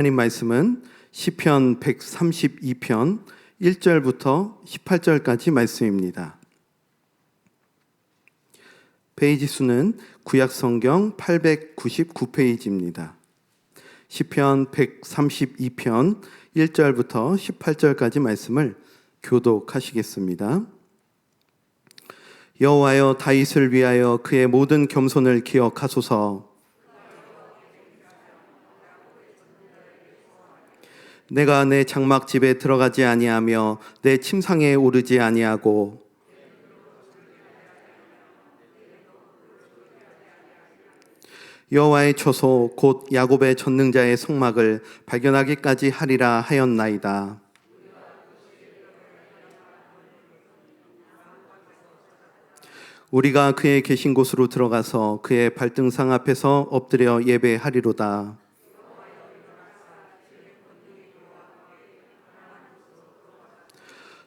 하나님 말씀은 시편 132편 1절부터 18절까지 말씀입니다. 페이지 수는 구약성경 899페이지입니다. 시편 132편 1절부터 18절까지 말씀을 교독하시겠습니다. 여호와여, 다윗을 위하여 그의 모든 겸손을 기억하소서. 내가 내 장막집에 들어가지 아니하며 내 침상에 오르지 아니하고 여호와의 처소 곧 야곱의 전능자의 성막을 발견하기까지 하리라 하였나이다. 우리가 그의 계신 곳으로 들어가서 그의 발등상 앞에서 엎드려 예배하리로다.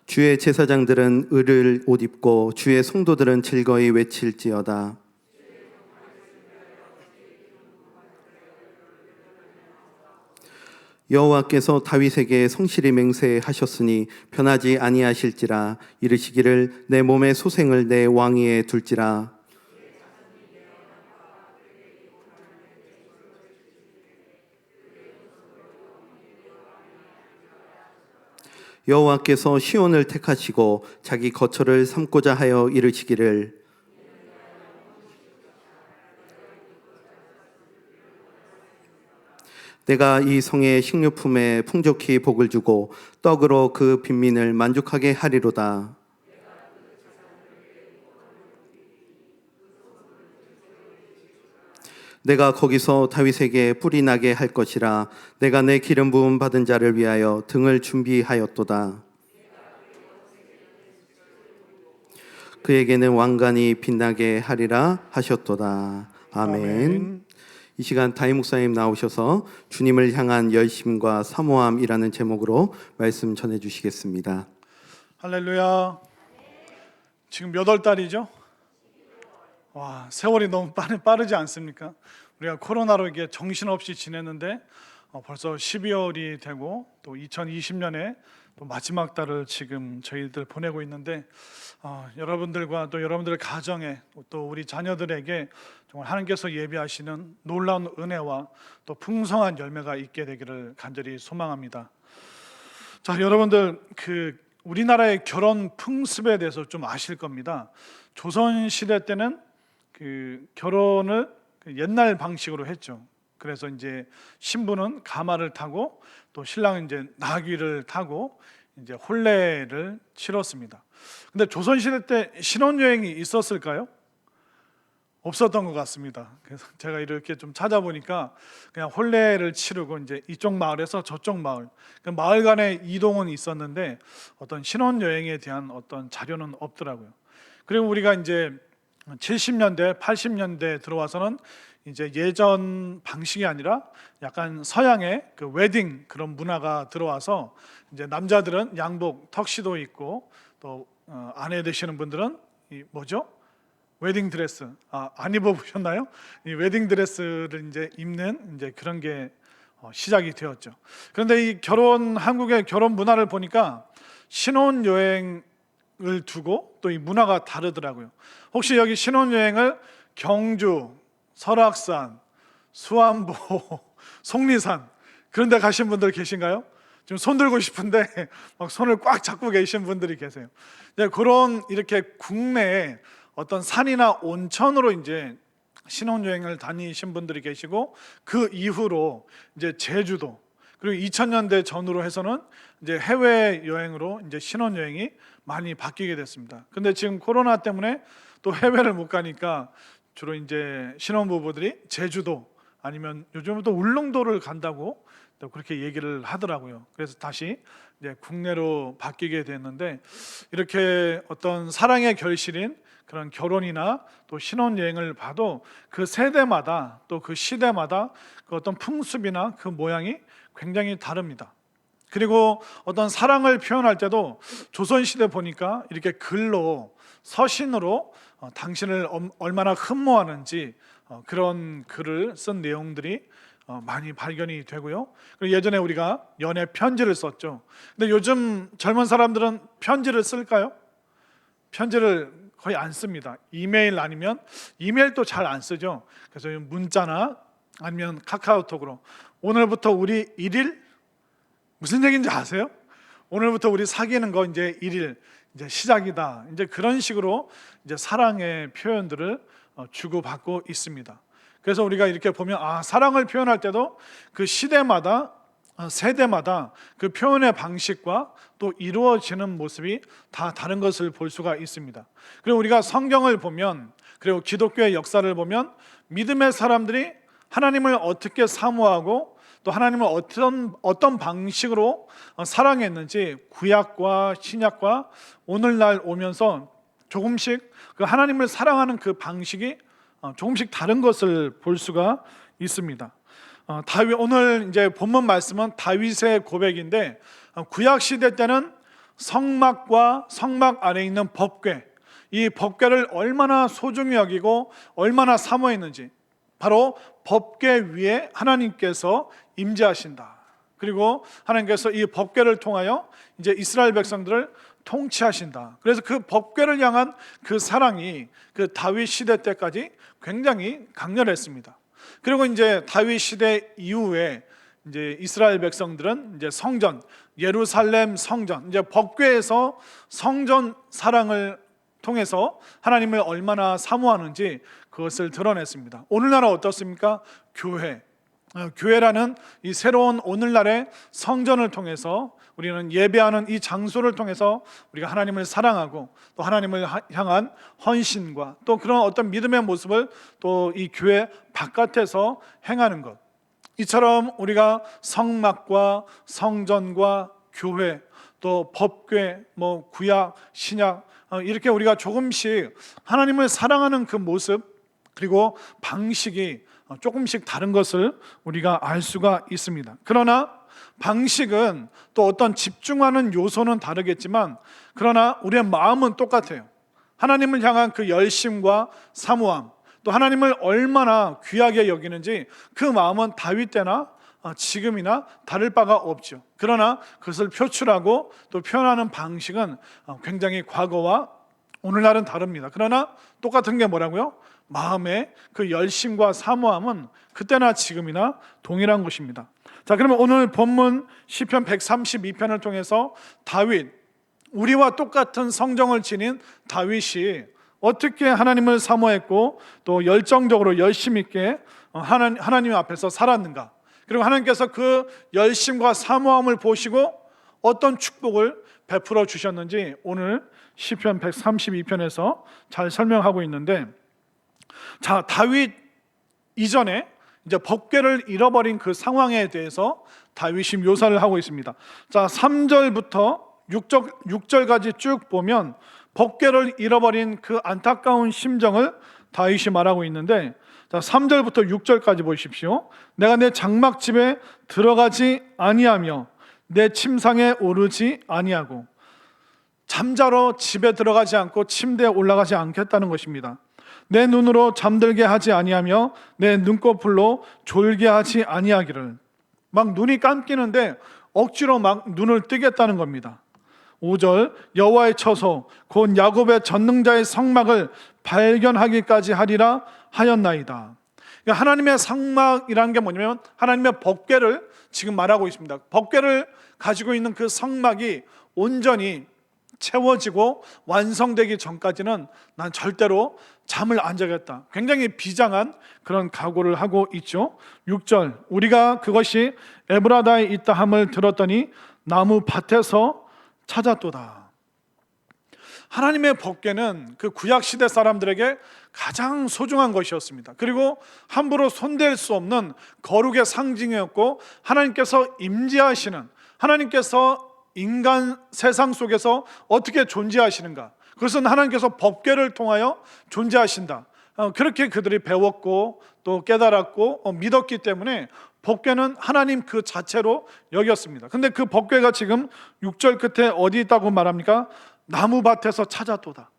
주의 제사장들은 을을 옷 입고 주의 성도들은 즐거이 외칠지어다. 여호와께서 다윗에게 성실히 맹세하셨으니 변하지 아니하실지라. 이르시기를 내 몸의 소생을 내 왕위에 둘지라. 여호와께서 시온을 택하시고 자기 거처를 삼고자 하여 이르시기를 내가 이 성의 식료품에 풍족히 복을 주고 떡으로 그 빈민을 만족하게 하리로다. 내가 거기서 다윗에게 뿔이 나게 할 것이라. 내가 내 기름 부음 받은 자를 위하여 등을 준비하였도다. 그에게는 왕관이 빛나게 하리라 하셨도다. 아멘. 이 시간 다임 목사님 나오셔서 주님을 향한 열심과 사모함이라는 제목으로 말씀 전해주시겠습니다. 할렐루야. 지금 몇 월 달이죠? 와, 세월이 너무 빠르지 않습니까? 우리가 코로나로 이게 정신없이 지냈는데 벌써 12월이 되고 또 2020년에 또 마지막 달을 지금 저희들 보내고 있는데 여러분들과 또 여러분들의 가정에 또 우리 자녀들에게 정말 하나님께서 예비하시는 놀라운 은혜와 또 풍성한 열매가 있게 되기를 간절히 소망합니다. 자, 여러분들 우리나라의 결혼 풍습에 대해서 좀 아실 겁니다. 조선 시대 때는 결혼을 옛날 방식으로 했죠. 그래서 이제 신부는 가마를 타고 또 신랑은 이제 나귀를 타고 이제 혼례를 치렀습니다. 근데 조선 시대 때 신혼여행이 있었을까요? 없었던 것 같습니다. 그래서 제가 이렇게 좀 찾아보니까 그냥 혼례를 치르고 이제 이쪽 마을에서 저쪽 마을, 마을 간의 이동은 있었는데 어떤 신혼여행에 대한 어떤 자료는 없더라고요. 그리고 우리가 이제 70년대, 80년대 들어와서는 이제 예전 방식이 아니라 약간 서양의 웨딩 그런 문화가 들어와서 이제 남자들은 양복, 턱시도 입고 또 아내 되시는 분들은 웨딩 드레스 안 입어보셨나요? 이 웨딩 드레스를 이제 입는 이제 그런 게 시작이 되었죠. 그런데 이 한국의 결혼 문화를 보니까 신혼여행을 두고 또 이 문화가 다르더라고요. 혹시 여기 신혼여행을 경주, 설악산, 수안보, 속리산 그런 데 가신 분들 계신가요? 지금 손 들고 싶은데 막 손을 꽉 잡고 계신 분들이 계세요. 그런 이렇게 국내에 어떤 산이나 온천으로 이제 신혼여행을 다니신 분들이 계시고 그 이후로 이제 제주도 그리고 2000년대 전후로 해서는 이제 해외 여행으로 이제 신혼여행이 많이 바뀌게 됐습니다. 근데 지금 코로나 때문에 또 해외를 못 가니까 주로 이제 신혼부부들이 제주도 아니면 요즘은 또 울릉도를 간다고 또 그렇게 얘기를 하더라고요. 그래서 다시 이제 국내로 바뀌게 됐는데 이렇게 어떤 사랑의 결실인 그런 결혼이나 또 신혼여행을 봐도 그 세대마다 또 그 시대마다 그 어떤 풍습이나 그 모양이 굉장히 다릅니다. 그리고 어떤 사랑을 표현할 때도 조선시대 보니까 이렇게 글로 서신으로 당신을 얼마나 흠모하는지 그런 글을 쓴 내용들이 많이 발견이 되고요. 그리고 예전에 우리가 연애 편지를 썼죠. 근데 요즘 젊은 사람들은 편지를 쓸까요? 편지를 거의 안 씁니다. 이메일 아니면 이메일도 잘 안 쓰죠. 그래서 문자나 아니면 카카오톡으로 오늘부터 우리 1일 무슨 얘기인지 아세요? 오늘부터 우리 사귀는 거 이제 1일 이제 시작이다. 이제 그런 식으로 이제 사랑의 표현들을 주고받고 있습니다. 그래서 우리가 이렇게 보면 사랑을 표현할 때도 그 시대마다 세대마다 그 표현의 방식과 또 이루어지는 모습이 다 다른 것을 볼 수가 있습니다. 그리고 우리가 성경을 보면, 그리고 기독교의 역사를 보면 믿음의 사람들이 하나님을 어떻게 사모하고 또 하나님을 어떤 방식으로 사랑했는지 구약과 신약과 오늘날 오면서 조금씩 그 하나님을 사랑하는 그 방식이 조금씩 다른 것을 볼 수가 있습니다. 다윗, 오늘 이제 본문 말씀은 다윗의 고백인데, 구약 시대 때는 성막과 성막 안에 있는 법궤, 이 법궤를 얼마나 소중히 여기고 얼마나 사모했는지, 바로 법궤 위에 하나님께서 임재하신다. 그리고 하나님께서 이 법궤를 통하여 이제 이스라엘 백성들을 통치하신다. 그래서 그 법궤를 향한 그 사랑이 그 다윗 시대 때까지 굉장히 강렬했습니다. 그리고 이제 다윗 시대 이후에 이제 이스라엘 백성들은 이제 성전, 예루살렘 성전, 이제 법궤에서 성전 사랑을 통해서 하나님을 얼마나 사모하는지 그것을 드러냈습니다. 오늘날은 어떻습니까? 교회라는 이 새로운 오늘날의 성전을 통해서 우리는 예배하는 이 장소를 통해서 우리가 하나님을 사랑하고 또 하나님을 향한 헌신과 또 그런 어떤 믿음의 모습을 또 이 교회 바깥에서 행하는 것, 이처럼 우리가 성막과 성전과 교회 또 법궤, 구약, 신약, 이렇게 우리가 조금씩 하나님을 사랑하는 그 모습 그리고 방식이 조금씩 다른 것을 우리가 알 수가 있습니다. 그러나 방식은 또 어떤 집중하는 요소는 다르겠지만, 그러나 우리의 마음은 똑같아요. 하나님을 향한 그 열심과 사모함, 또 하나님을 얼마나 귀하게 여기는지 그 마음은 다윗 때나 지금이나 다를 바가 없죠. 그러나 그것을 표출하고 또 표현하는 방식은 굉장히 과거와 오늘날은 다릅니다. 그러나 똑같은 게 뭐라고요? 마음의 그 열심과 사모함은 그때나 지금이나 동일한 것입니다. 자, 그러면 오늘 본문 시편 132편을 통해서 다윗, 우리와 똑같은 성정을 지닌 다윗이 어떻게 하나님을 사모했고 또 열정적으로 열심 있게 하나님 앞에서 살았는가, 그리고 하나님께서 그 열심과 사모함을 보시고 어떤 축복을 베풀어 주셨는지 오늘 시편 132편에서 잘 설명하고 있는데, 자, 다윗 이전에 이제 법궤를 잃어버린 그 상황에 대해서 다윗이 묘사를 하고 있습니다. 자, 3절부터 6절까지 쭉 보면 법궤를 잃어버린 그 안타까운 심정을 다윗이 말하고 있는데, 자, 3절부터 6절까지 보십시오. 내가 내 장막집에 들어가지 아니하며 내 침상에 오르지 아니하고, 잠자러 집에 들어가지 않고 침대에 올라가지 않겠다는 것입니다. 내 눈으로 잠들게 하지 아니하며 내 눈꺼풀로 졸게 하지 아니하기를. 막 눈이 감기는데 억지로 막 눈을 뜨겠다는 겁니다. 5절, 여호와의 처소 곧 야곱의 전능자의 성막을 발견하기까지 하리라 하였나이다. 그러니까 하나님의 성막이라는 게 뭐냐면 하나님의 법궤를 지금 말하고 있습니다. 법궤를 가지고 있는 그 성막이 온전히 채워지고 완성되기 전까지는 난 절대로 잠을 안 자겠다. 굉장히 비장한 그런 각오를 하고 있죠. 6절, 우리가 그것이 에브라다에 있다 함을 들었더니 나무 밭에서 찾았도다. 하나님의 법궤는 그 구약시대 사람들에게 가장 소중한 것이었습니다. 그리고 함부로 손댈 수 없는 거룩의 상징이었고, 하나님께서 임재하시는, 하나님께서 인간 세상 속에서 어떻게 존재하시는가, 그것은 하나님께서 법궤를 통하여 존재하신다. 그렇게 그들이 배웠고 또 깨달았고 믿었기 때문에 법궤는 하나님 그 자체로 여겼습니다. 근데 그 법궤가 지금 6절 끝에 어디 있다고 말합니까? 나무밭에서 찾았도다.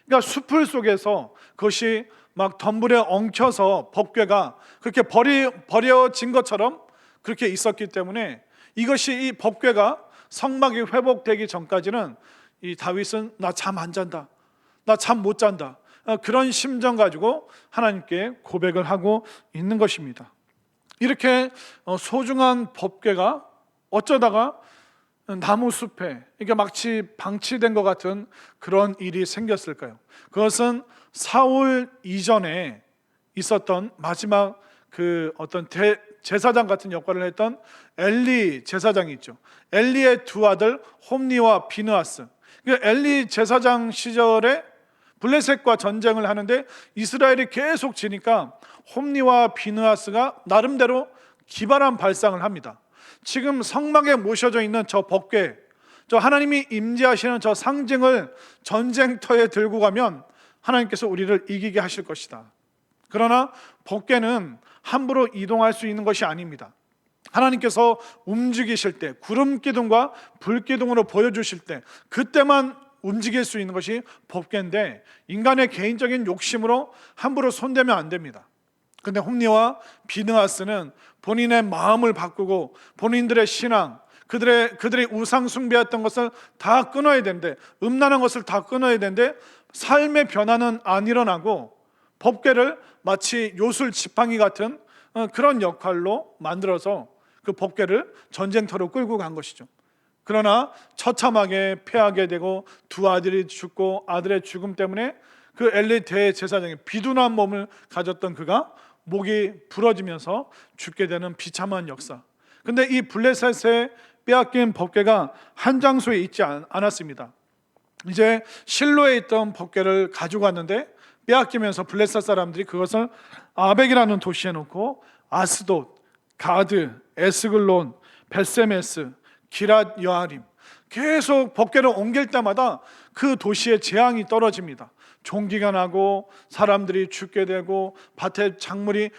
그러니까 숲을 속에서 그것이 막 덤불에 엉켜서 법궤가 그렇게 버려진 것처럼 그렇게 있었기 때문에 이것이 이 법궤가 성막이 회복되기 전까지는 이 다윗은 나 잠 안 잔다, 나 잠 못 잔다, 그런 심정 가지고 하나님께 고백을 하고 있는 것입니다. 이렇게 소중한 법궤가 어쩌다가 나무 숲에 이게 마치 방치된 것 같은 그런 일이 생겼을까요? 그것은 사울 이전에 있었던 마지막 그 어떤 제사장 같은 역할을 했던 엘리 제사장이 있죠. 엘리의 두 아들 홈니와 비느하스. 엘리 제사장 시절에 블레셋과 전쟁을 하는데 이스라엘이 계속 지니까 홈니와 비느하스가 나름대로 기발한 발상을 합니다. 지금 성막에 모셔져 있는 저 법궤, 저 하나님이 임재하시는 저 상징을 전쟁터에 들고 가면 하나님께서 우리를 이기게 하실 것이다. 그러나 법궤는 함부로 이동할 수 있는 것이 아닙니다. 하나님께서 움직이실 때, 구름 기둥과 불 기둥으로 보여주실 때, 그때만 움직일 수 있는 것이 법궤인데 인간의 개인적인 욕심으로 함부로 손대면 안 됩니다. 근데 홈니와 비느하스는 본인의 마음을 바꾸고 본인들의 신앙, 그들의 우상 숭배했던 것을 다 끊어야 되는데, 음란한 것을 다 끊어야 되는데 삶의 변화는 안 일어나고 법궤를 마치 요술 지팡이 같은 그런 역할로 만들어서 그 법궤를 전쟁터로 끌고 간 것이죠. 그러나 처참하게 패하게 되고 두 아들이 죽고 아들의 죽음 때문에 그 엘리 대제사장이 비둔한 몸을 가졌던 그가 목이 부러지면서 죽게 되는 비참한 역사. 근데 이 블레셋에 빼앗긴 법궤가 한 장소에 있지 않았습니다. 이제 실로에 있던 법궤를 가지고 왔는데 빼앗기면서 블레셋 사람들이 그것을 아벡이라는 도시에 놓고 아스돗, 가드, 에스글론, 벳세메스, 기랏 여아림, 계속 법궤를 옮길 때마다 그 도시의 재앙이 떨어집니다. 종기가 나고 사람들이 죽게 되고 밭에 작물이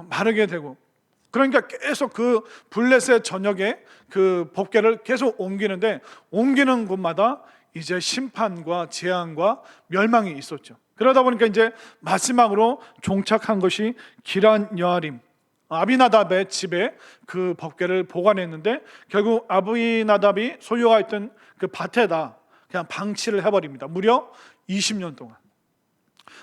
마르게 되고, 그러니까 계속 그 블레셋 전역에 그 법궤를 계속 옮기는데 옮기는 곳마다 이제 심판과 재앙과 멸망이 있었죠. 그러다 보니까 이제 마지막으로 종착한 것이 기란 여아림, 아비나답의 집에 그 법궤를 보관했는데 결국 아비나답이 소유가 있던 그 밭에다 그냥 방치를 해버립니다. 무려 20년 동안.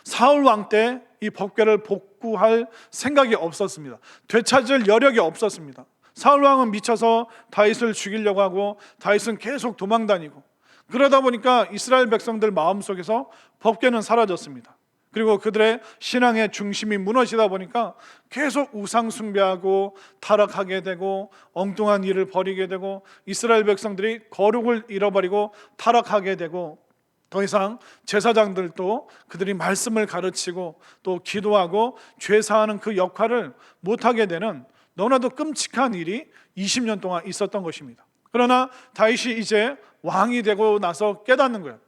사울 왕 때 이 법궤를 복구할 생각이 없었습니다. 되찾을 여력이 없었습니다. 사울 왕은 미쳐서 다윗을 죽이려고 하고 다윗은 계속 도망다니고, 그러다 보니까 이스라엘 백성들 마음속에서 법궤는 사라졌습니다. 그리고 그들의 신앙의 중심이 무너지다 보니까 계속 우상 숭배하고 타락하게 되고 엉뚱한 일을 벌이게 되고 이스라엘 백성들이 거룩을 잃어버리고 타락하게 되고, 더 이상 제사장들도 그들이 말씀을 가르치고 또 기도하고 죄사하는 그 역할을 못하게 되는 너무나도 끔찍한 일이 20년 동안 있었던 것입니다. 그러나 다윗이 이제 왕이 되고 나서 깨닫는 거예요.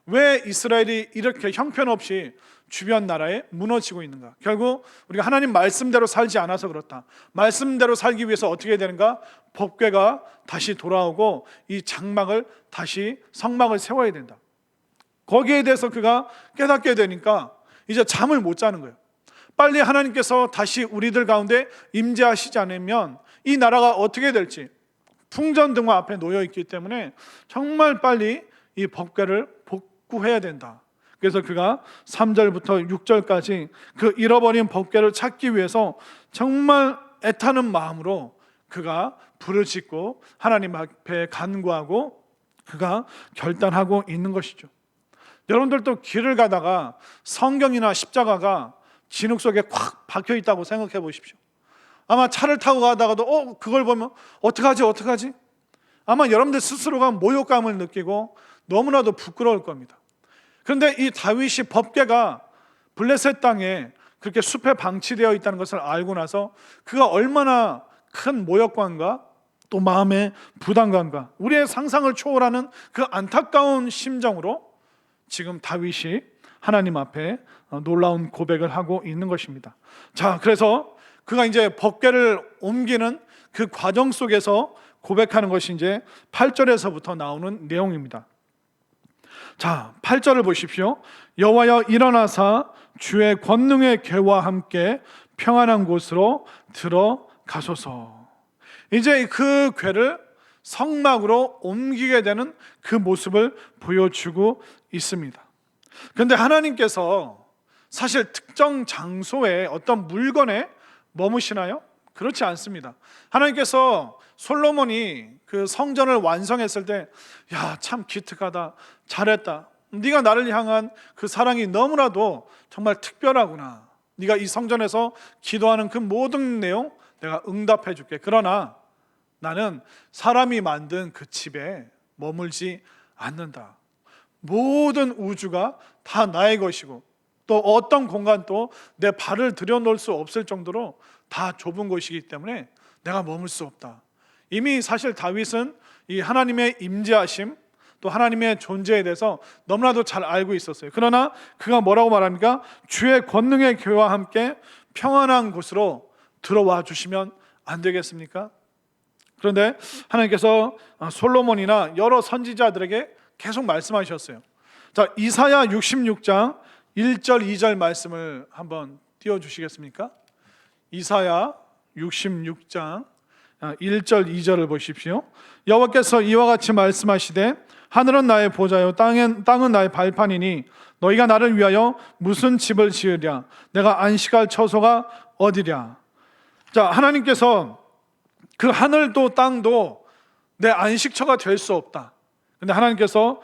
왜 이스라엘이 이렇게 형편없이 주변 나라에 무너지고 있는가? 결국 우리가 하나님 말씀대로 살지 않아서 그렇다. 말씀대로 살기 위해서 어떻게 해야 되는가? 법궤가 다시 돌아오고 이 장막을 다시 성막을 세워야 된다. 거기에 대해서 그가 깨닫게 되니까 이제 잠을 못 자는 거예요. 빨리 하나님께서 다시 우리들 가운데 임재하시지 않으면 이 나라가 어떻게 될지 풍전등화 앞에 놓여 있기 때문에 정말 빨리 이 법궤를 복구해야 된다. 그래서 그가 3절부터 6절까지 그 잃어버린 법궤를 찾기 위해서 정말 애타는 마음으로 그가 부르짖고 하나님 앞에 간구하고 그가 결단하고 있는 것이죠. 여러분들도 길을 가다가 성경이나 십자가가 진흙 속에 콱 박혀 있다고 생각해 보십시오. 아마 차를 타고 가다가도 그걸 보면 어떡하지? 아마 여러분들 스스로가 모욕감을 느끼고 너무나도 부끄러울 겁니다. 그런데 이 다윗이 법궤가 블레셋 땅에 그렇게 숲에 방치되어 있다는 것을 알고 나서 그가 얼마나 큰 모욕감과 또 마음의 부담감과 우리의 상상을 초월하는 그 안타까운 심정으로 지금 다윗이 하나님 앞에 놀라운 고백을 하고 있는 것입니다. 자, 그래서 그가 이제 법궤를 옮기는 그 과정 속에서 고백하는 것이 이제 8절에서부터 나오는 내용입니다. 자, 8절을 보십시오. 여호와여 일어나사 주의 권능의 궤와 함께 평안한 곳으로 들어가소서. 이제 그 궤를 성막으로 옮기게 되는 그 모습을 보여주고 있습니다. 그런데 하나님께서 사실 특정 장소에 어떤 물건에 머무시나요? 그렇지 않습니다. 하나님께서 솔로몬이 그 성전을 완성했을 때, 야, 참 기특하다, 잘했다, 네가 나를 향한 그 사랑이 너무나도 정말 특별하구나, 네가 이 성전에서 기도하는 그 모든 내용 내가 응답해 줄게. 그러나 나는 사람이 만든 그 집에 머물지 않는다. 모든 우주가 다 나의 것이고 또 어떤 공간도 내 발을 들여놓을 수 없을 정도로 다 좁은 곳이기 때문에 내가 머물 수 없다. 이미 사실 다윗은 이 하나님의 임재하심 또 하나님의 존재에 대해서 너무나도 잘 알고 있었어요. 그러나 그가 뭐라고 말합니까? 주의 권능의 궤와 함께 평안한 곳으로 들어와 주시면 안 되겠습니까? 그런데 하나님께서 솔로몬이나 여러 선지자들에게 계속 말씀하셨어요. 자, 이사야 66장 1절 2절 말씀을 한번 띄워주시겠습니까? 이사야 66장 1절 2절을 보십시오. 여호와께서 이와 같이 말씀하시되 하늘은 나의 보좌요 땅은 나의 발판이니 너희가 나를 위하여 무슨 집을 지으랴? 내가 안식할 처소가 어디랴? 자, 하나님께서 그 하늘도 땅도 내 안식처가 될 수 없다. 근데 하나님께서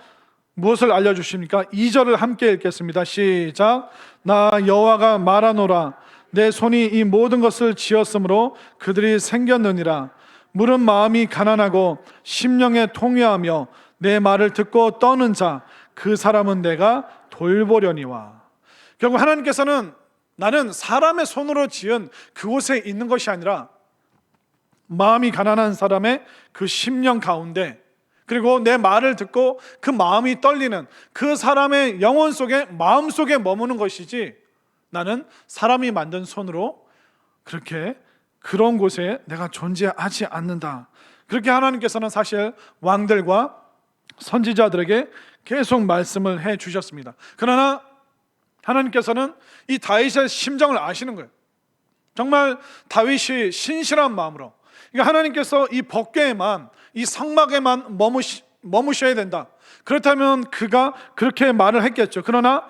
무엇을 알려주십니까? 2절을 함께 읽겠습니다. 시작. 나 여호와가 말하노라. 내 손이 이 모든 것을 지었으므로 그들이 생겼느니라. 물은 마음이 가난하고 심령에 통회하며 내 말을 듣고 떠는 자, 그 사람은 내가 돌보려니와. 결국 하나님께서는 나는 사람의 손으로 지은 그곳에 있는 것이 아니라 마음이 가난한 사람의 그 심령 가운데, 그리고 내 말을 듣고 그 마음이 떨리는 그 사람의 영혼 속에, 마음 속에 머무는 것이지, 나는 사람이 만든 손으로 그런 곳에 내가 존재하지 않는다. 그렇게 하나님께서는 사실 왕들과 선지자들에게 계속 말씀을 해 주셨습니다. 그러나 하나님께서는 이 다윗의 심정을 아시는 거예요. 정말 다윗이 신실한 마음으로, 그러니까 하나님께서 이 법궤에만, 이 성막에만 머무셔야 된다. 그렇다면 그가 그렇게 말을 했겠죠. 그러나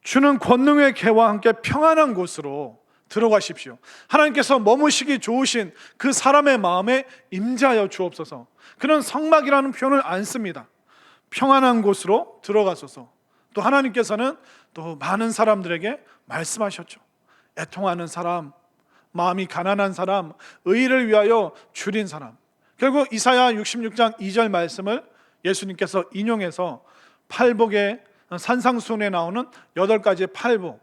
주는 권능의 궤와 함께 평안한 곳으로 들어가십시오. 하나님께서 머무시기 좋으신 그 사람의 마음에 임재하여 주옵소서. 그런 성막이라는 표현을 안 씁니다. 평안한 곳으로 들어가소서. 또 하나님께서는 또 많은 사람들에게 말씀하셨죠. 애통하는 사람, 마음이 가난한 사람, 의를 위하여 줄인 사람. 결국 이사야 66장 2절 말씀을 예수님께서 인용해서 팔복의 산상수훈에 나오는 8가지 팔복,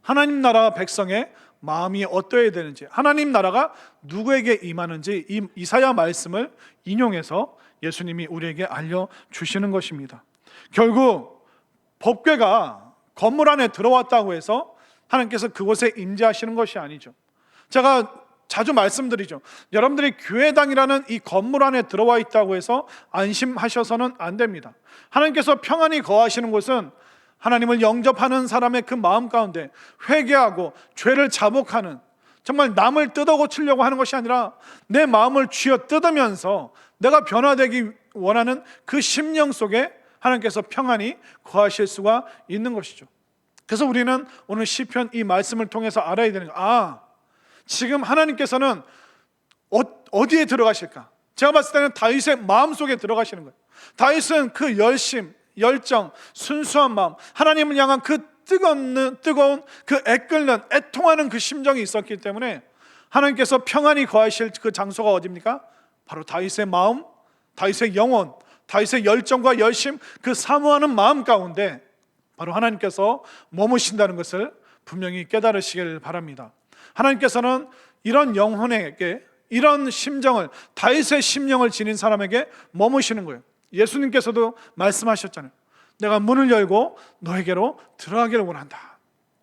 하나님 나라 백성의 마음이 어떠해야 되는지, 하나님 나라가 누구에게 임하는지 이 이사야 말씀을 인용해서 예수님이 우리에게 알려주시는 것입니다. 결국 법궤가 건물 안에 들어왔다고 해서 하나님께서 그곳에 임재하시는 것이 아니죠. 제가 자주 말씀드리죠. 여러분들이 교회당이라는 이 건물 안에 들어와 있다고 해서 안심하셔서는 안 됩니다. 하나님께서 평안히 거하시는 곳은 하나님을 영접하는 사람의 그 마음 가운데 회개하고 죄를 자복하는, 정말 남을 뜯어 고치려고 하는 것이 아니라 내 마음을 쥐어 뜯으면서 내가 변화되기 원하는 그 심령 속에 하나님께서 평안히 거하실 수가 있는 것이죠. 그래서 우리는 오늘 시편 이 말씀을 통해서 알아야 되는 거, 지금 하나님께서는 어디에 들어가실까? 제가 봤을 때는 다윗의 마음속에 들어가시는 거예요. 다윗은 그 열심, 열정, 순수한 마음, 하나님을 향한 그 뜨거운 그 애끓는, 애통하는 그 심정이 있었기 때문에 하나님께서 평안히 거하실 그 장소가 어디입니까? 바로 다윗의 마음, 다윗의 영혼, 다윗의 열정과 열심, 그 사모하는 마음 가운데 바로 하나님께서 머무신다는 것을 분명히 깨달으시길 바랍니다. 하나님께서는 이런 영혼에게, 이런 심정을, 다윗의 심령을 지닌 사람에게 머무시는 거예요. 예수님께서도 말씀하셨잖아요. 내가 문을 열고 너에게로 들어가기를 원한다.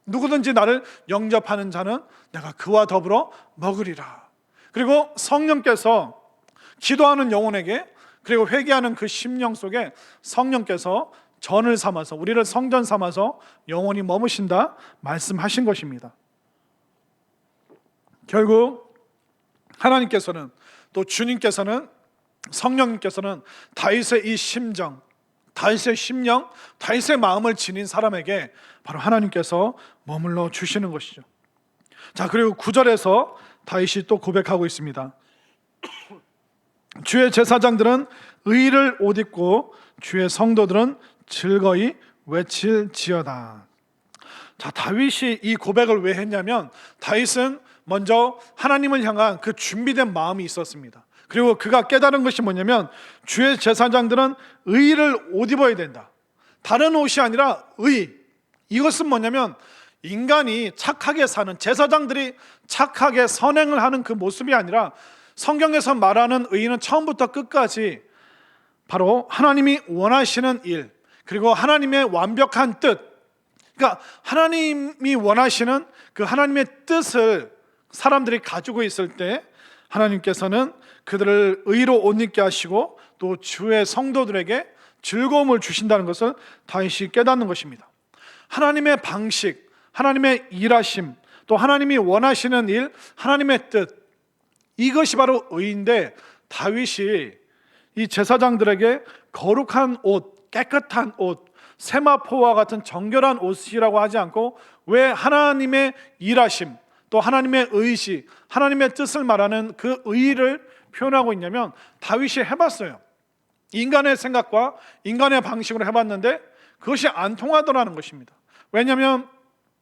누구든지 나를 영접하는 자는 내가 그와 더불어 먹으리라. 그리고 성령께서 기도하는 영혼에게, 그리고 회개하는 그 심령 속에 성령께서 전을 삼아서, 우리를 성전 삼아서 영원히 머무신다 말씀하신 것입니다. 결국 하나님께서는, 또 주님께서는, 성령님께서는 다윗의 이 심정, 다윗의 심령, 다윗의 마음을 지닌 사람에게 바로 하나님께서 머물러 주시는 것이죠. 자, 그리고 9절에서 다윗이 또 고백하고 있습니다. 주의 제사장들은 의를 옷 입고 주의 성도들은 즐거이 외칠지어다. 자, 다윗이 이 고백을 왜 했냐면, 다윗은 먼저 하나님을 향한 그 준비된 마음이 있었습니다. 그리고 그가 깨달은 것이 뭐냐면, 주의 제사장들은 의를 옷 입어야 된다. 다른 옷이 아니라 의. 이것은 뭐냐면, 인간이 착하게 사는, 제사장들이 착하게 선행을 하는 그 모습이 아니라, 성경에서 말하는 의는 처음부터 끝까지 바로 하나님이 원하시는 일, 그리고 하나님의 완벽한 뜻, 그러니까 하나님이 원하시는 그 하나님의 뜻을 사람들이 가지고 있을 때 하나님께서는 그들을 의로 옷 입게 하시고 또 주의 성도들에게 즐거움을 주신다는 것을 다윗이 깨닫는 것입니다. 하나님의 방식, 하나님의 일하심, 또 하나님이 원하시는 일, 하나님의 뜻, 이것이 바로 의인데, 다윗이 이 제사장들에게 거룩한 옷, 깨끗한 옷, 세마포와 같은 정결한 옷이라고 하지 않고 왜 하나님의 일하심, 또 하나님의 의식, 하나님의 뜻을 말하는 그 의를 표현하고 있냐면, 다윗이 해봤어요. 인간의 생각과 인간의 방식으로 해봤는데 그것이 안 통하더라는 것입니다. 왜냐하면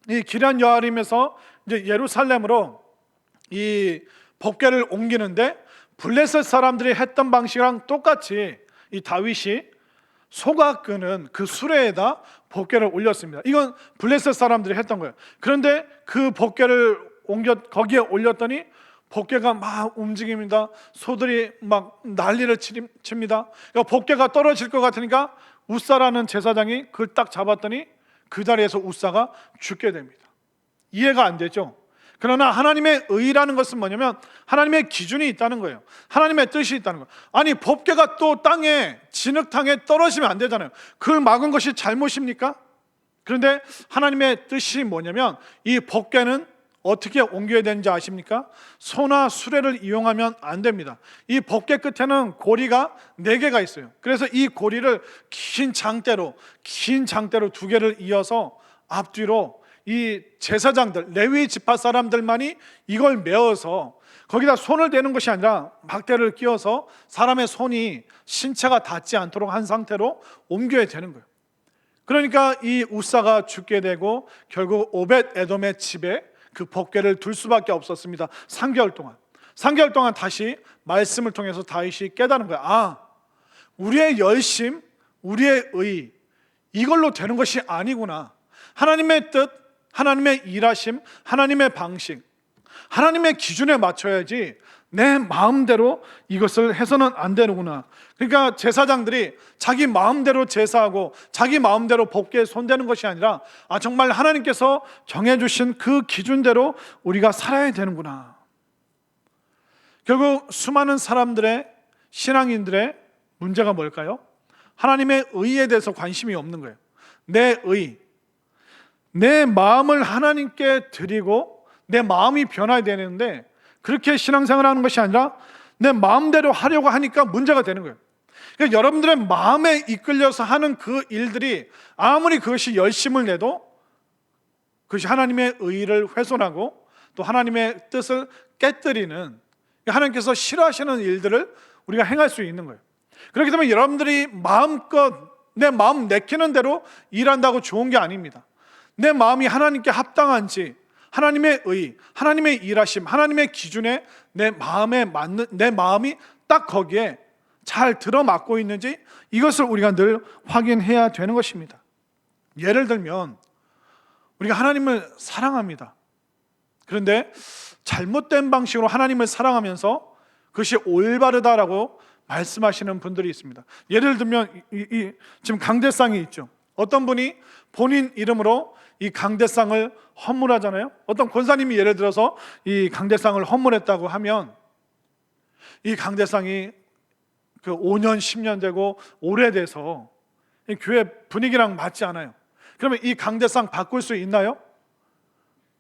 이 기럇 여아림에서 이제 예루살렘으로 이 법궤를 옮기는데, 블레셋 사람들이 했던 방식이랑 똑같이 이 다윗이 소가 끄는 그 수레에다 법궤를 올렸습니다. 이건 블레셋 사람들이 했던 거예요. 그런데 그 법궤를 거기에 올렸더니 법궤가 막 움직입니다. 소들이 막 난리를 칩니다. 그러니까 법궤가 떨어질 것 같으니까 우사라는 제사장이 그걸 딱 잡았더니 그 자리에서 우사가 죽게 됩니다. 이해가 안 되죠? 그러나 하나님의 의라는 것은 뭐냐면 하나님의 기준이 있다는 거예요. 하나님의 뜻이 있다는 거예요. 아니, 법궤가 또 땅에, 진흙탕에 떨어지면 안 되잖아요. 그걸 막은 것이 잘못입니까? 그런데 하나님의 뜻이 뭐냐면, 이 법궤는 어떻게 옮겨야 되는지 아십니까? 소나 수레를 이용하면 안 됩니다. 이 법궤 끝에는 고리가 4개가 있어요. 그래서 이 고리를 긴 장대로 2개를 이어서 앞뒤로 이 제사장들, 레위 지파 사람들만이 이걸 메어서 거기다 손을 대는 것이 아니라 막대를 끼워서 사람의 손이 신체가 닿지 않도록 한 상태로 옮겨야 되는 거예요. 그러니까 이 우사가 죽게 되고 결국 오벳 에돔의 집에 그 법궤를 둘 수밖에 없었습니다. 3개월 동안 다시 말씀을 통해서 다윗이 깨달은 거예요. 아, 우리의 열심, 우리의 의, 이걸로 되는 것이 아니구나. 하나님의 뜻, 하나님의 일하심, 하나님의 방식, 하나님의 기준에 맞춰야지 내 마음대로 이것을 해서는 안 되는구나. 그러니까 제사장들이 자기 마음대로 제사하고 자기 마음대로 법궤에 손대는 것이 아니라, 아, 정말 하나님께서 정해주신 그 기준대로 우리가 살아야 되는구나. 결국 수많은 사람들의, 신앙인들의 문제가 뭘까요? 하나님의 의에 대해서 관심이 없는 거예요. 내 의, 내 마음을 하나님께 드리고 내 마음이 변화해야 되는데, 그렇게 신앙생활을 하는 것이 아니라 내 마음대로 하려고 하니까 문제가 되는 거예요. 그러니까 여러분들의 마음에 이끌려서 하는 그 일들이 아무리 그것이 열심을 내도 그것이 하나님의 의를 훼손하고 또 하나님의 뜻을 깨뜨리는, 하나님께서 싫어하시는 일들을 우리가 행할 수 있는 거예요. 그렇기 때문에 여러분들이 마음껏 내 마음 내키는 대로 일한다고 좋은 게 아닙니다. 내 마음이 하나님께 합당한지, 하나님의 의, 하나님의 일하심, 하나님의 기준에 내 마음에 맞는, 내 마음이 딱 거기에 잘 들어맞고 있는지, 이것을 우리가 늘 확인해야 되는 것입니다. 예를 들면 우리가 하나님을 사랑합니다. 그런데 잘못된 방식으로 하나님을 사랑하면서 그것이 올바르다라고 말씀하시는 분들이 있습니다. 예를 들면 지금 강대상이 있죠. 어떤 분이 본인 이름으로 이 강대상을 헌물하잖아요. 어떤 권사님이 예를 들어서 이 강대상을 헌물했다고 하면 이 강대상이 그 5년, 10년 되고 오래돼서 이 교회 분위기랑 맞지 않아요. 그러면 이 강대상 바꿀 수 있나요?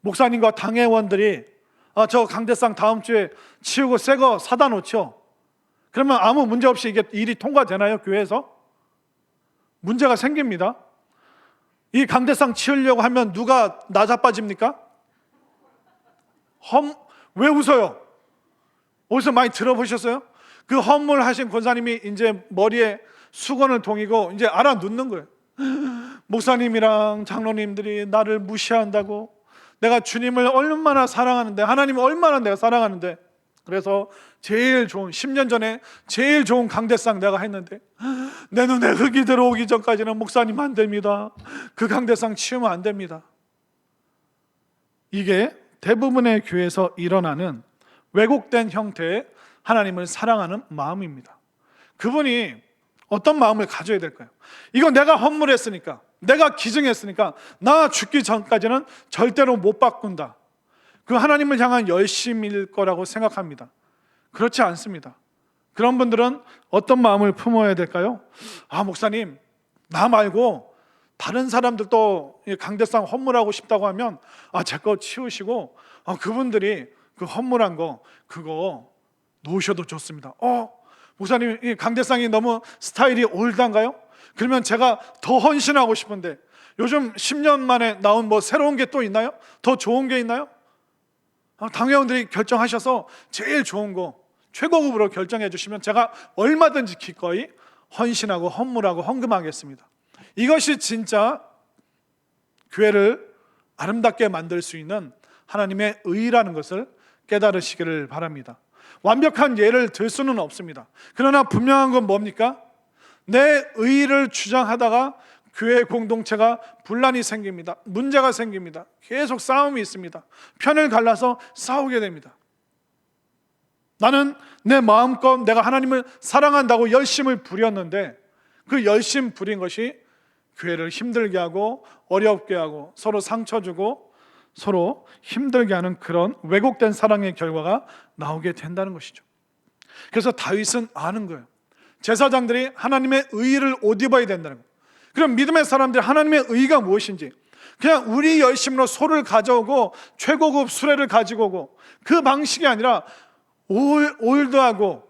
목사님과 당회원들이 저 강대상 다음 주에 치우고 새 거 사다 놓죠. 그러면 아무 문제 없이 이게 일이 통과되나요? 교회에서? 문제가 생깁니다. 이 강대상 치우려고 하면 누가 나자빠집니까? 왜 웃어요? 어디서 많이 들어보셨어요? 그 헌물하신 권사님이 이제 머리에 수건을 동이고 이제 알아놓는 거예요. 목사님이랑 장로님들이 나를 무시한다고, 내가 주님을 얼마나 사랑하는데, 하나님을 얼마나 내가 사랑하는데, 그래서 제일 좋은 10년 전에 제일 좋은 강대상 내가 했는데 내 눈에 흙이 들어오기 전까지는 목사님 안 됩니다. 그 강대상 치우면 안 됩니다. 이게 대부분의 교회에서 일어나는 왜곡된 형태의 하나님을 사랑하는 마음입니다. 그분이 어떤 마음을 가져야 될까요? 이거 내가 헌물했으니까, 내가 기증했으니까 나 죽기 전까지는 절대로 못 바꾼다. 그 하나님을 향한 열심일 거라고 생각합니다. 그렇지 않습니다. 그런 분들은 어떤 마음을 품어야 될까요? 목사님, 나 말고 다른 사람들도 강대상 헌물하고 싶다고 하면 제 거 치우시고 그분들이 그 헌물한 거 그거 놓으셔도 좋습니다. 목사님, 이 강대상이 너무 스타일이 올드한가요? 그러면 제가 더 헌신하고 싶은데 요즘 10년 만에 나온 뭐 새로운 게 또 있나요? 더 좋은 게 있나요? 당회원들이 결정하셔서 제일 좋은 거 최고급으로 결정해 주시면 제가 얼마든지 기꺼이 헌신하고 헌물하고 헌금하겠습니다. 이것이 진짜 교회를 아름답게 만들 수 있는 하나님의 의라는 것을 깨달으시기를 바랍니다. 완벽한 예를 들 수는 없습니다. 그러나 분명한 건 뭡니까? 내 의를 주장하다가 교회 공동체가 분란이 생깁니다. 문제가 생깁니다. 계속 싸움이 있습니다. 편을 갈라서 싸우게 됩니다. 나는 내 마음껏 내가 하나님을 사랑한다고 열심을 부렸는데 그 열심 부린 것이 교회를 힘들게 하고 어렵게 하고 서로 상처 주고 서로 힘들게 하는 그런 왜곡된 사랑의 결과가 나오게 된다는 것이죠. 그래서 다윗은 아는 거예요. 제사장들이 하나님의 의를 옷 입어야 된다는 거예요. 그럼 믿음의 사람들이 하나님의 의가 무엇인지, 그냥 우리 열심으로 소를 가져오고 최고급 수레를 가지고 오고 그 방식이 아니라 올드하고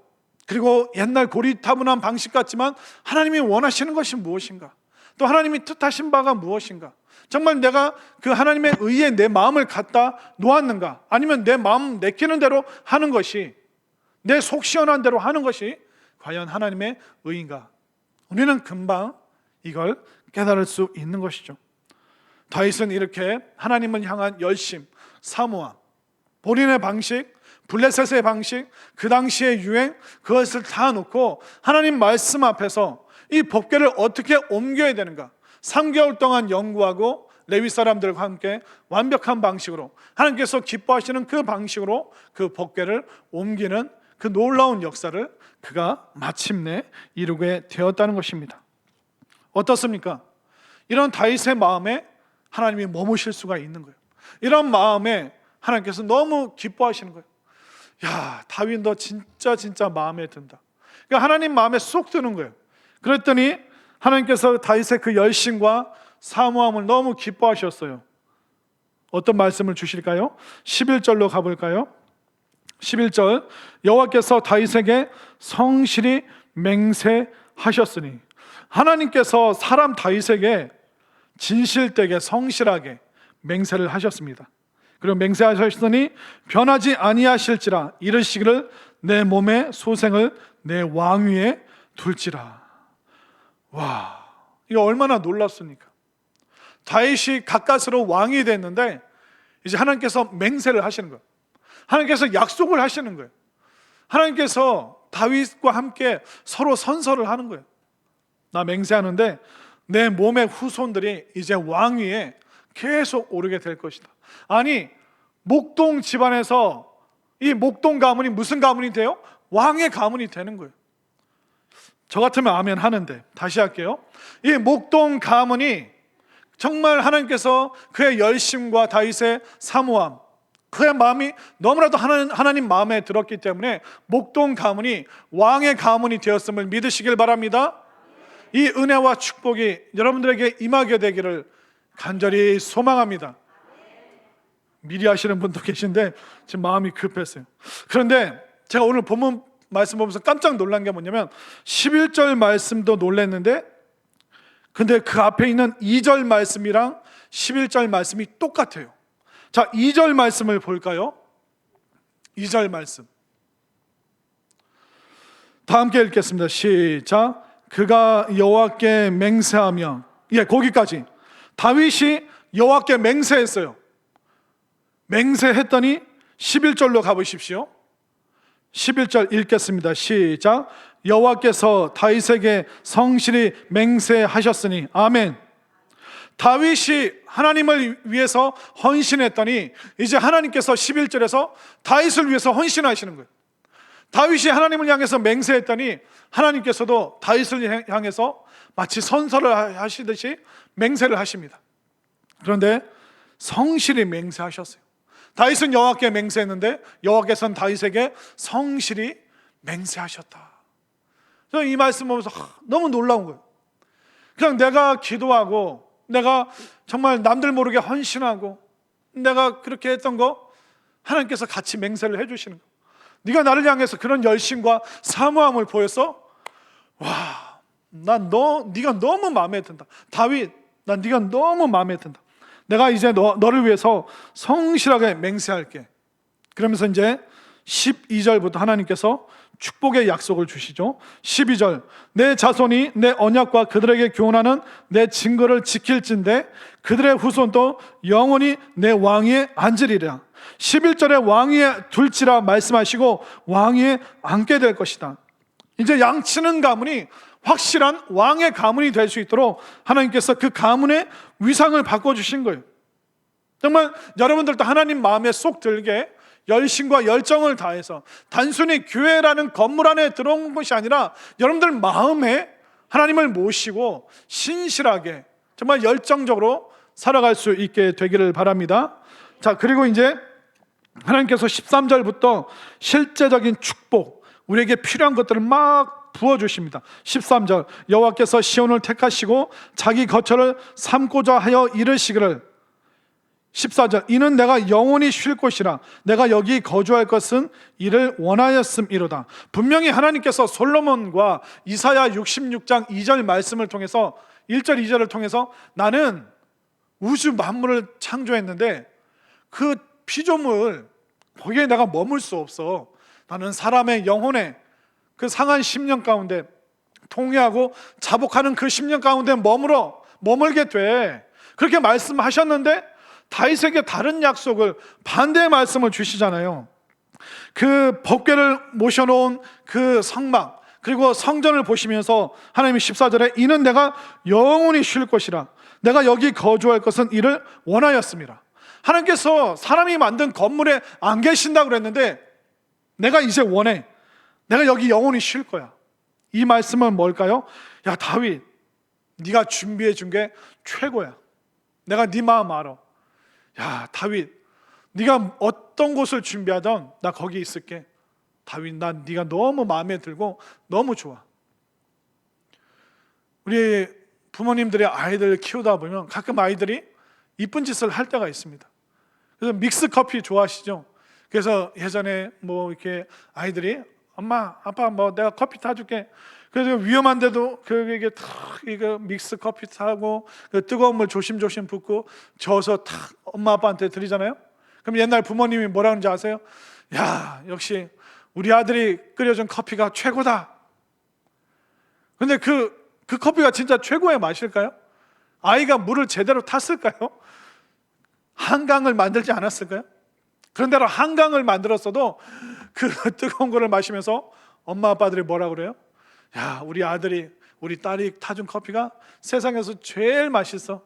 그리고 옛날 고리타분한 방식 같지만 하나님이 원하시는 것이 무엇인가, 또 하나님이 뜻하신 바가 무엇인가, 정말 내가 그 하나님의 의에 내 마음을 갖다 놓았는가, 아니면 내 마음 내키는 대로 하는 것이, 내 속 시원한 대로 하는 것이 과연 하나님의 의인가, 우리는 금방 이걸 깨달을 수 있는 것이죠. 다윗은 이렇게 하나님을 향한 열심, 사모함, 본인의 방식, 블레셋의 방식, 그 당시의 유행, 그것을 다 놓고 하나님 말씀 앞에서 이 법궤를 어떻게 옮겨야 되는가 3개월 동안 연구하고 레위 사람들과 함께 완벽한 방식으로, 하나님께서 기뻐하시는 그 방식으로 그 법궤를 옮기는 그 놀라운 역사를 그가 마침내 이루게 되었다는 것입니다. 어떻습니까? 이런 다윗의 마음에 하나님이 머무실 수가 있는 거예요. 이런 마음에 하나님께서 너무 기뻐하시는 거예요. 야, 다윗 너 진짜 마음에 든다. 그러니까 하나님 마음에 쏙 드는 거예요. 그랬더니 하나님께서 다윗의 그 열심과 사모함을 너무 기뻐하셨어요. 어떤 말씀을 주실까요? 11절로 가볼까요? 11절, 여호와께서 다윗에게 성실히 맹세하셨으니, 하나님께서 사람 다윗에게 진실되게 성실하게 맹세를 하셨습니다. 그리고 맹세하셨으니 변하지 아니하실지라, 이르시기를 내 몸의 소생을 내 왕위에 둘지라. 와, 이거 얼마나 놀랍습니까? 다윗이 가까스로 왕이 됐는데 이제 하나님께서 맹세를 하시는 거예요. 하나님께서 약속을 하시는 거예요. 하나님께서 다윗과 함께 서로 선서를 하는 거예요. 나 맹세하는데 내 몸의 후손들이 이제 왕위에 계속 오르게 될 것이다. 아니, 목동 집안에서 이 목동 가문이 무슨 가문이 돼요? 왕의 가문이 되는 거예요. 저 같으면 아멘 하는데, 다시 할게요. 이 목동 가문이 정말 하나님께서 그의 열심과 다윗의 사모함, 그의 마음이 너무나도 하나님 마음에 들었기 때문에 목동 가문이 왕의 가문이 되었음을 믿으시길 바랍니다. 이 은혜와 축복이 여러분들에게 임하게 되기를 간절히 소망합니다. 미리 하시는 분도 계신데 지금 마음이 급했어요. 그런데 제가 오늘 본문 말씀 보면서 깜짝 놀란 게 뭐냐면 11절 말씀도 놀랐는데 근데 그 앞에 있는 2절 말씀이랑 11절 말씀이 똑같아요. 자, 2절 말씀을 볼까요? 2절 말씀 다 함께 읽겠습니다. 시작. 그가 여호와께 맹세하며, 거기까지. 다윗이 여호와께 맹세했어요. 맹세했더니 11절로 가보십시오. 11절 읽겠습니다. 시작. 여호와께서 다윗에게 성실히 맹세하셨으니. 아멘. 다윗이 하나님을 위해서 헌신했더니 이제 하나님께서 11절에서 다윗을 위해서 헌신하시는 거예요. 다윗이 하나님을 향해서 맹세했더니 하나님께서도 다윗을 향해서 마치 선서를 하시듯이 맹세를 하십니다. 그런데 성실히 맹세하셨어요. 다윗은 여호와께 맹세했는데 여호와께서는 다윗에게 성실히 맹세하셨다. 저는 이 말씀 보면서 너무 놀라운 거예요. 그냥 내가 기도하고 내가 정말 남들 모르게 헌신하고 내가 그렇게 했던 거 하나님께서 같이 맹세를 해주시는 거예요. 네가 나를 향해서 그런 열심과 사모함을 보였어? 와, 네가 너무 마음에 든다. 다윗, 난 네가 너무 마음에 든다. 내가 이제 너를 위해서 성실하게 맹세할게. 그러면서 이제 12절부터 하나님께서 축복의 약속을 주시죠. 12절, 내 자손이 내 언약과 그들에게 교훈하는 내 증거를 지킬진대 그들의 후손도 영원히 내 왕위에 앉으리라. 11절에 왕위에 둘지라 말씀하시고 왕위에 앉게 될 것이다. 이제 양치는 가문이 확실한 왕의 가문이 될 수 있도록 하나님께서 그 가문의 위상을 바꿔주신 거예요. 정말 여러분들도 하나님 마음에 쏙 들게 열심과 열정을 다해서 단순히 교회라는 건물 안에 들어온 것이 아니라 여러분들 마음에 하나님을 모시고 신실하게 정말 열정적으로 살아갈 수 있게 되기를 바랍니다. 자, 그리고 이제 하나님께서 13절부터 실제적인 축복, 우리에게 필요한 것들을 막 부어주십니다. 13절, 여호와께서 시온을 택하시고 자기 거처를 삼고자 하여 이르시기를. 14절, 이는 내가 영원히 쉴 곳이라 내가 여기 거주할 것은 이를 원하였음이로다. 분명히 하나님께서 솔로몬과 이사야 66장 2절 말씀을 통해서 1절 2절을 통해서 나는 우주 만물을 창조했는데 그 피조물 거기에 내가 머물 수 없어. 나는 사람의 영혼에 그 상한 10년 가운데 통회하고 자복하는 그 10년 가운데 머물게 돼. 그렇게 말씀하셨는데 다윗에게 다른 약속을, 반대의 말씀을 주시잖아요. 그 법궤를 모셔놓은 그 성막, 그리고 성전을 보시면서 하나님이 14절에 이는 내가 영원히 쉴 것이라 내가 여기 거주할 것은 이를 원하였습니다. 하나님께서 사람이 만든 건물에 안 계신다고 그랬는데 내가 이제 원해. 내가 여기 영원히 쉴 거야. 이 말씀은 뭘까요? 야, 다윗, 네가 준비해 준 게 최고야. 내가 네 마음 알아. 야, 다윗, 네가 어떤 곳을 준비하던 나 거기 있을게. 다윗, 난 네가 너무 마음에 들고 너무 좋아. 우리 부모님들이 아이들 키우다 보면 가끔 아이들이 이쁜 짓을 할 때가 있습니다. 그래서 믹스 커피 좋아하시죠? 그래서 예전에 뭐 이렇게 아이들이 엄마, 아빠 뭐 내가 커피 타줄게. 그래서 위험한데도 이게 탁 이거 믹스 커피 타고 그 뜨거운 물 조심조심 붓고 저어서 탁 엄마 아빠한테 드리잖아요. 그럼 옛날 부모님이 뭐라 하는지 아세요? 야, 역시 우리 아들이 끓여준 커피가 최고다. 근데 그 커피가 진짜 최고의 맛일까요? 아이가 물을 제대로 탔을까요? 한강을 만들지 않았을까요? 그런대로 한강을 만들었어도 그 뜨거운 거를 마시면서 엄마 아빠들이 뭐라 그래요? 야, 우리 아들이, 우리 딸이 타준 커피가 세상에서 제일 맛있어.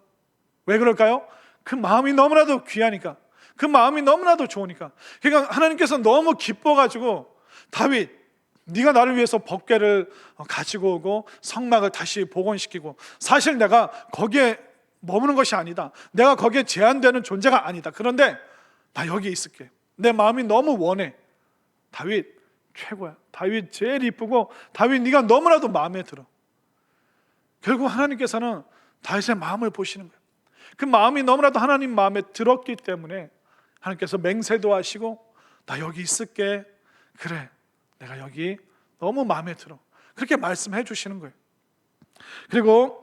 왜 그럴까요? 그 마음이 너무나도 귀하니까, 그 마음이 너무나도 좋으니까. 그러니까 하나님께서 너무 기뻐가지고 다윗, 네가 나를 위해서 법궤를 가지고 오고 성막을 다시 복원시키고, 사실 내가 거기에 머무는 것이 아니다. 내가 거기에 제한되는 존재가 아니다. 그런데 나 여기 있을게. 내 마음이 너무 원해. 다윗 최고야. 다윗 제일 이쁘고 다윗 네가 너무나도 마음에 들어. 결국 하나님께서는 다윗의 마음을 보시는 거예요. 그 마음이 너무나도 하나님 마음에 들었기 때문에 하나님께서 맹세도 하시고 나 여기 있을게. 그래, 내가 여기 너무 마음에 들어. 그렇게 말씀해 주시는 거예요. 그리고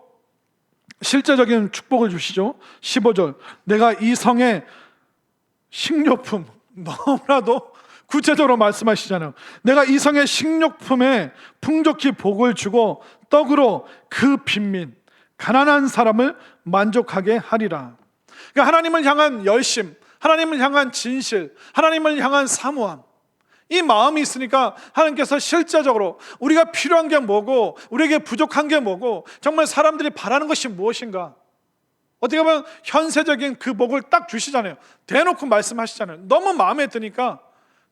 실제적인 축복을 주시죠. 15절, 내가 이 성에 식료품, 너무나도 구체적으로 말씀하시잖아요. 내가 이 성의 식료품에 풍족히 복을 주고 떡으로 그 빈민 가난한 사람을 만족하게 하리라. 그러니까 하나님을 향한 열심, 하나님을 향한 진실, 하나님을 향한 사모함, 이 마음이 있으니까 하나님께서 실제적으로 우리가 필요한 게 뭐고 우리에게 부족한 게 뭐고 정말 사람들이 바라는 것이 무엇인가, 어떻게 보면 현세적인 그 복을 딱 주시잖아요. 대놓고 말씀하시잖아요. 너무 마음에 드니까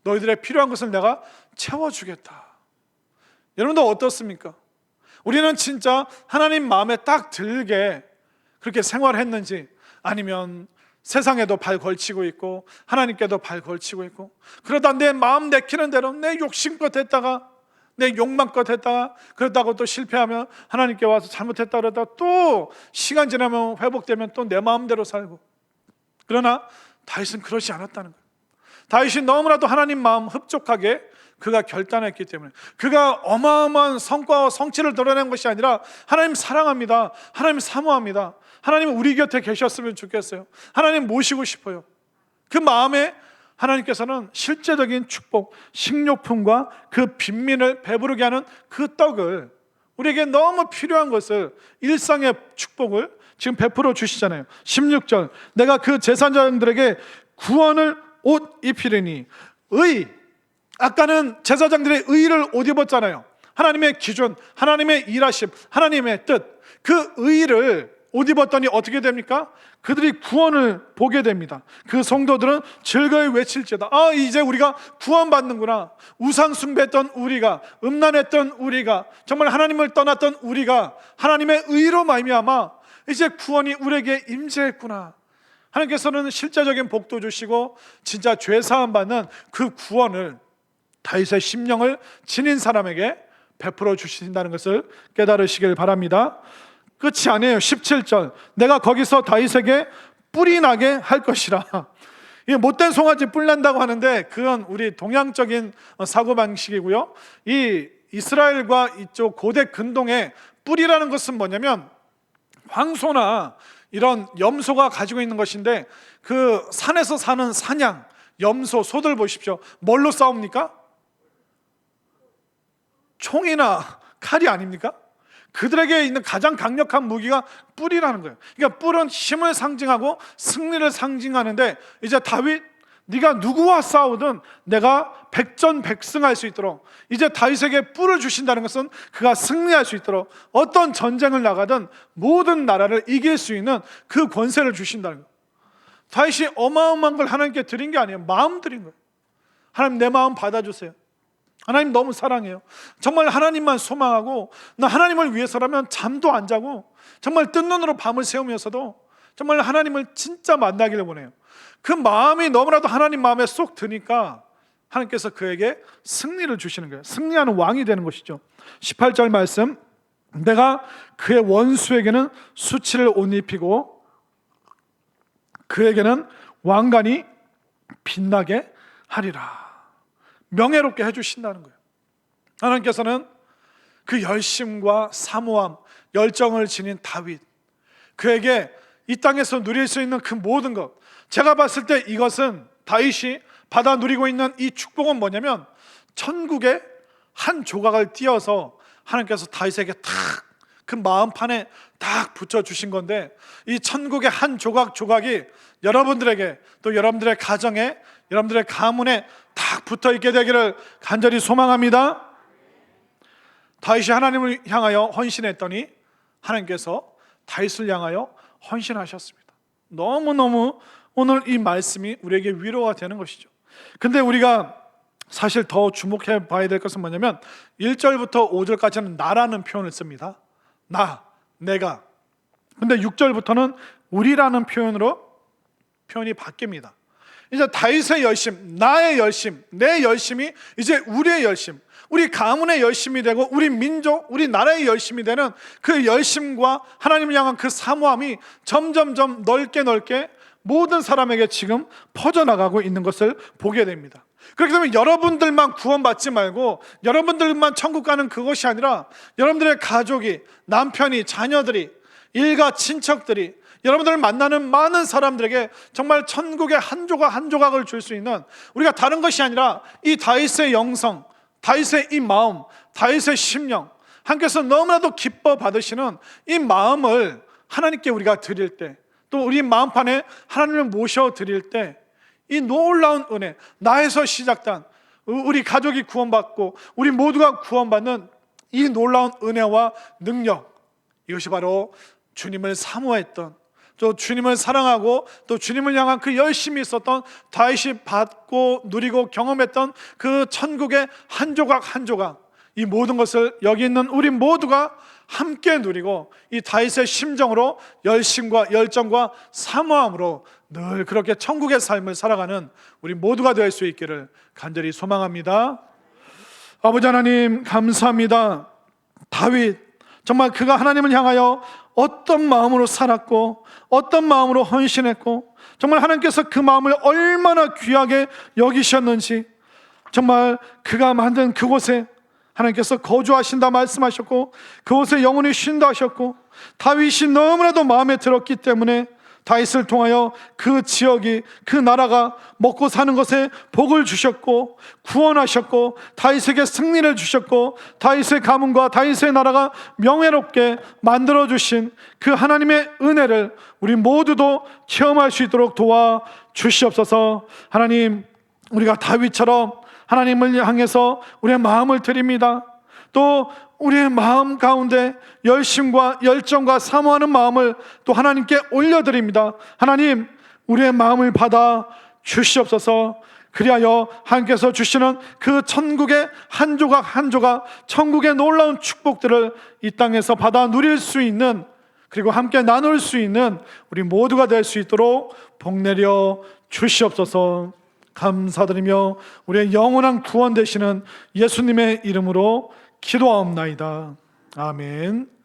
너희들의 필요한 것을 내가 채워주겠다. 여러분도 어떻습니까? 우리는 진짜 하나님 마음에 딱 들게 그렇게 생활했는지, 아니면 세상에도 발 걸치고 있고 하나님께도 발 걸치고 있고, 그러다 내 마음 내키는 대로 내 욕심껏 했다가 내 욕망껏 했다가 그러다가 또 실패하면 하나님께 와서 잘못했다 그러다가 또 시간 지나면 회복되면 또 내 마음대로 살고. 그러나 다윗은 그러지 않았다는 거예요. 다윗이 너무나도 하나님 마음 흡족하게 그가 결단했기 때문에, 그가 어마어마한 성과와 성취를 드러낸 것이 아니라 하나님 사랑합니다, 하나님 사모합니다, 하나님 우리 곁에 계셨으면 좋겠어요, 하나님 모시고 싶어요. 그 마음에 하나님께서는 실제적인 축복, 식료품과 그 빈민을 배부르게 하는 그 떡을, 우리에게 너무 필요한 것을, 일상의 축복을 지금 베풀어 주시잖아요. 16절, 내가 그 제사장들에게 구원을 옷 입히리니. 아까는 제사장들의 의를 옷 입었잖아요. 하나님의 기준, 하나님의 일하심, 하나님의 뜻, 그 의를 옷 입었더니 어떻게 됩니까? 그들이 구원을 보게 됩니다. 그 성도들은 즐거이 외칠지어다. 이제 우리가 구원받는구나. 우상 숭배했던 우리가, 음란했던 우리가, 정말 하나님을 떠났던 우리가 하나님의 의로 말미암아 이제 구원이 우리에게 임재했구나. 하나님께서는 실제적인 복도 주시고 진짜 죄 사함 받는 그 구원을 다윗의 심령을 지닌 사람에게 베풀어 주신다는 것을 깨달으시길 바랍니다. 끝이 아니에요. 17절, 내가 거기서 다윗에게 뿔이 나게 할 것이라. 이게 못된 송아지 뿔 난다고 하는데 그건 우리 동양적인 사고방식이고요. 이 이스라엘과 이쪽 고대 근동의 뿔이라는 것은 뭐냐면 황소나 이런 염소가 가지고 있는 것인데, 그 산에서 사는 사냥, 염소, 소들 보십시오. 뭘로 싸웁니까? 총이나 칼이 아닙니까? 그들에게 있는 가장 강력한 무기가 뿔이라는 거예요. 그러니까 뿔은 힘을 상징하고 승리를 상징하는데, 이제 다윗, 네가 누구와 싸우든 내가 백전백승할 수 있도록, 이제 다윗에게 뿔을 주신다는 것은 그가 승리할 수 있도록, 어떤 전쟁을 나가든 모든 나라를 이길 수 있는 그 권세를 주신다는 거예요. 다윗이 어마어마한 걸 하나님께 드린 게 아니에요. 마음 드린 거예요. 하나님, 내 마음 받아주세요. 하나님 너무 사랑해요. 정말 하나님만 소망하고, 나 하나님을 위해서라면 잠도 안 자고 정말 뜬 눈으로 밤을 새우면서도 정말 하나님을 진짜 만나기를 원해요. 그 마음이 너무나도 하나님 마음에 쏙 드니까 하나님께서 그에게 승리를 주시는 거예요. 승리하는 왕이 되는 것이죠. 18절 말씀, 내가 그의 원수에게는 수치를 옷 입히고 그에게는 왕관이 빛나게 하리라. 명예롭게 해주신다는 거예요. 하나님께서는 그 열심과 사모함, 열정을 지닌 다윗, 그에게 이 땅에서 누릴 수 있는 그 모든 것, 제가 봤을 때 이것은, 다윗이 받아 누리고 있는 이 축복은 뭐냐면 천국의 한 조각을 띄어서 하나님께서 다윗에게 탁 그 마음판에 딱 붙여주신 건데, 이 천국의 한 조각 조각이 여러분들에게, 또 여러분들의 가정에, 여러분들의 가문에 딱 붙어있게 되기를 간절히 소망합니다. 다윗이 하나님을 향하여 헌신했더니 하나님께서 다윗을 향하여 헌신하셨습니다. 너무너무 오늘 이 말씀이 우리에게 위로가 되는 것이죠. 근데 우리가 사실 더 주목해 봐야 될 것은 뭐냐면 1절부터 5절까지는 나라는 표현을 씁니다. 나, 내가. 근데 6절부터는 우리라는 표현이 바뀝니다. 이제 다윗의 열심, 나의 열심, 내 열심이 이제 우리의 열심, 우리 가문의 열심이 되고 우리 민족, 우리 나라의 열심이 되는 그 열심과 하나님을 향한 그 사모함이 점점점 넓게 모든 사람에게 지금 퍼져나가고 있는 것을 보게 됩니다. 그렇기 때문에 여러분들만 구원받지 말고 여러분들만 천국 가는 그것이 아니라 여러분들의 가족이, 남편이, 자녀들이, 일가 친척들이, 여러분들을 만나는 많은 사람들에게 정말 천국의 한 조각을 줄 수 있는, 우리가 다른 것이 아니라 이 다윗의 영성, 다윗의 이 마음, 다윗의 심령, 하나님께서 너무나도 기뻐 받으시는 이 마음을 하나님께 우리가 드릴 때, 또 우리 마음판에 하나님을 모셔 드릴 때, 이 놀라운 은혜, 나에서 시작된 우리 가족이 구원받고 우리 모두가 구원받는 이 놀라운 은혜와 능력, 이것이 바로 주님을 사모했던, 또 주님을 사랑하고 또 주님을 향한 그 열심이 있었던 다윗이 받고 누리고 경험했던 그 천국의 한 조각 한 조각, 이 모든 것을 여기 있는 우리 모두가 함께 누리고 이 다윗의 심정으로 열심과 열정과 사모함으로 늘 그렇게 천국의 삶을 살아가는 우리 모두가 될 수 있기를 간절히 소망합니다. 아버지 하나님, 감사합니다. 다윗, 정말 그가 하나님을 향하여 어떤 마음으로 살았고 어떤 마음으로 헌신했고, 정말 하나님께서 그 마음을 얼마나 귀하게 여기셨는지, 정말 그가 만든 그곳에 하나님께서 거주하신다 말씀하셨고 그곳에 영원히 쉰다 하셨고, 다윗이 너무나도 마음에 들었기 때문에 다윗을 통하여 그 지역이, 그 나라가 먹고 사는 것에 복을 주셨고 구원하셨고 다윗에게 승리를 주셨고 다윗의 가문과 다윗의 나라가 명예롭게 만들어주신 그 하나님의 은혜를 우리 모두도 체험할 수 있도록 도와 주시옵소서. 하나님, 우리가 다윗처럼 하나님을 향해서 우리의 마음을 드립니다. 또 우리의 마음 가운데 열심과 열정과 사모하는 마음을 또 하나님께 올려드립니다. 하나님, 우리의 마음을 받아 주시옵소서. 그리하여 하나님께서 주시는 그 천국의 한 조각 한 조각, 천국의 놀라운 축복들을 이 땅에서 받아 누릴 수 있는, 그리고 함께 나눌 수 있는 우리 모두가 될 수 있도록 복내려 주시옵소서. 감사드리며 우리의 영원한 구원 되시는 예수님의 이름으로 기도하옵나이다. 아멘.